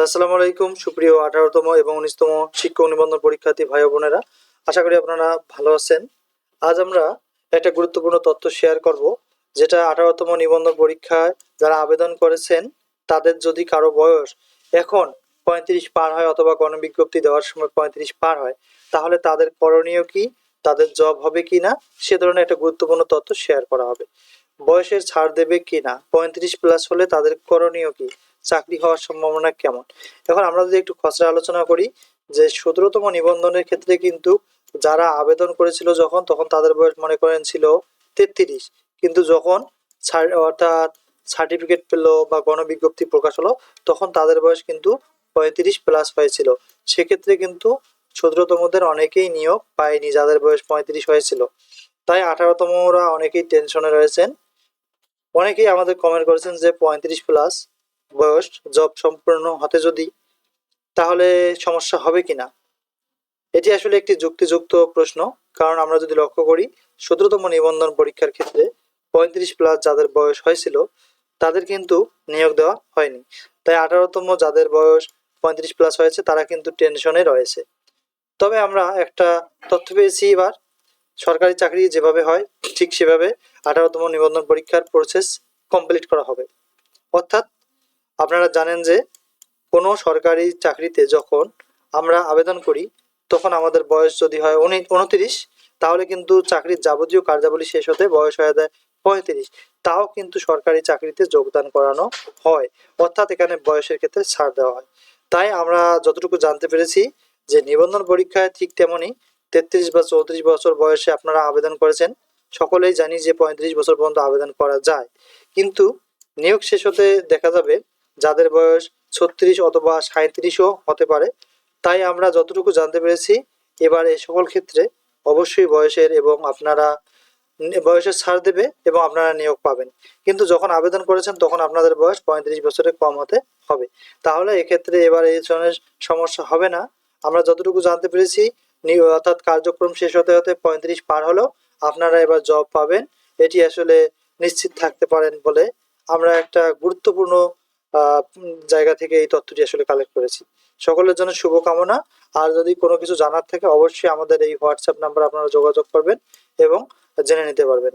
আসসালামু আলাইকুম সুপ্রিয় 18তম এবং 19তম শিক্ষক নিবন্ধন পরীক্ষার্থী ভাই বোনেরা, আশা করি আপনারা ভালো আছেন। আজ আমরা একটা গুরুত্বপূর্ণ তথ্য শেয়ার করব, যেটা 18তম নিবন্ধন পরীক্ষায় যারা আবেদন করেছেন তাদের যদি কারো বয়স এখন 35 পার হয় অথবা গণবিজ্ঞপ্তি দেওয়ার সময় 35 পার হয়, তাহলে তাদের করণীয় কি, তাদের জব হবে কি না, সে ধরনের একটা গুরুত্বপূর্ণ তথ্য শেয়ার করা হবে। বয়সের ছাড় দেবে কি না, 35 প্লাস হলে তাদের করণীয় কি, চাকরি হওয়ার সম্ভাবনা কেমন। এখন আমরা যদি একটু খসড়া আলোচনা করি, যে 17তম নিবন্ধনের ক্ষেত্রে কিন্তু যারা আবেদন করেছিল তখন তাদের বয়স মনে করেন ছিল 33, কিন্তু যখন অর্থাৎ সার্টিফিকেট পেলো বা গণবিজ্ঞপ্তি প্রকাশ হলো তখন তাদের বয়স কিন্তু 35 প্লাস হয়েছিল। সেক্ষেত্রে কিন্তু 17তমদের অনেকেই নিয়োগ পায়নি যাদের বয়স 35 হয়েছিল। তাই 18তমরা অনেকেই টেনশনে রয়েছেন। অনেকেই আমাদের কমেন্ট করেছেন যে 35 প্লাস বয়স জব সম্পূর্ণ হতে যদি, তাহলে সমস্যা হবে কিনা। এটি আসলে একটি যুক্তিযুক্ত প্রশ্ন, কারণ আমরা যদি লক্ষ্য করি 17তম নিবন্ধন পরীক্ষার ক্ষেত্রে 35 প্লাস যাদের বয়স হয়েছিল তাদের কিন্তু নিয়োগ দেওয়া হয়নি। তাই 18তম যাদের বয়স 35 প্লাস হয়েছে তারা কিন্তু টেনশনে রয়েছে। তবে আমরা একটা তথ্য পেয়েছি, এবার সরকারি চাকরি যেভাবে হয় ঠিক সেভাবে 18তম নিবন্ধন পরীক্ষার প্রসেস কমপ্লিট করা হবে। অর্থাৎ আপনারা জানেন যে কোনো সরকারি চাকরিতে যখন আমরা আবেদন করি তখন আমাদের বয়স যদি হয় 29, তাহলে কিন্তু চাকরির যাবতীয় কার্যাবলী শেষ হতে বয়স হয়ে যায় 35। তাও কিন্তু সরকারি চাকরিতে যোগদান করানো হয়, অর্থাৎ এখানে বয়সের ক্ষেত্রে ছাড় দেওয়া হয়। তাই আমরা যতটুকু জানতে পেরেছি যে নিবন্ধন পরীক্ষায় ঠিক তেমনই 33 বা 34 বছর বয়সে আপনারা আবেদন করেছেন, সকলেই জানি যে 35 বছর পর্যন্ত আবেদন করা যায়, কিন্তু নিয়োগ শেষ হতে দেখা যাবে যাদের বয়স 36 অথবা 37ও হতে পারে। তাই আমরা যতটুকু জানতে পেরেছি এবার এই সকল ক্ষেত্রে অবশ্যই বয়সের এবং আপনারা বয়সের ছাড় দেবে এবং আপনারা নিয়োগ পাবেন। কিন্তু যখন আবেদন করেছেন তখন আপনাদের বয়স 35 বছরের কম হতে হবে, তাহলে এক্ষেত্রে এবার এই ধরনের সমস্যা হবে না। আমরা যতটুকু জানতে পেরেছি অর্থাৎ কার্যক্রম শেষ হতে হতে 35 পার হলেও আপনারা এবার জব পাবেন, এটি আসলে নিশ্চিত থাকতে পারেন বলে আমরা একটা গুরুত্বপূর্ণ জায়গা থেকে এই তথ্যটি আসলে কালেক্ট করেছি। সকলের জন্য শুভকামনা। আর যদি কোনো কিছু জানার থাকে অবশ্যই আমাদের এই হোয়াটসঅ্যাপ নাম্বার আপনারা যোগাযোগ করবেন এবং জেনে নিতে পারবেন।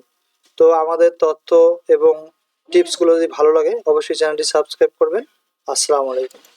তো আমাদের তথ্য এবং টিপসগুলো যদি ভালো লাগে অবশ্যই চ্যানেলটি সাবস্ক্রাইব করবেন। আসসালামু আলাইকুম।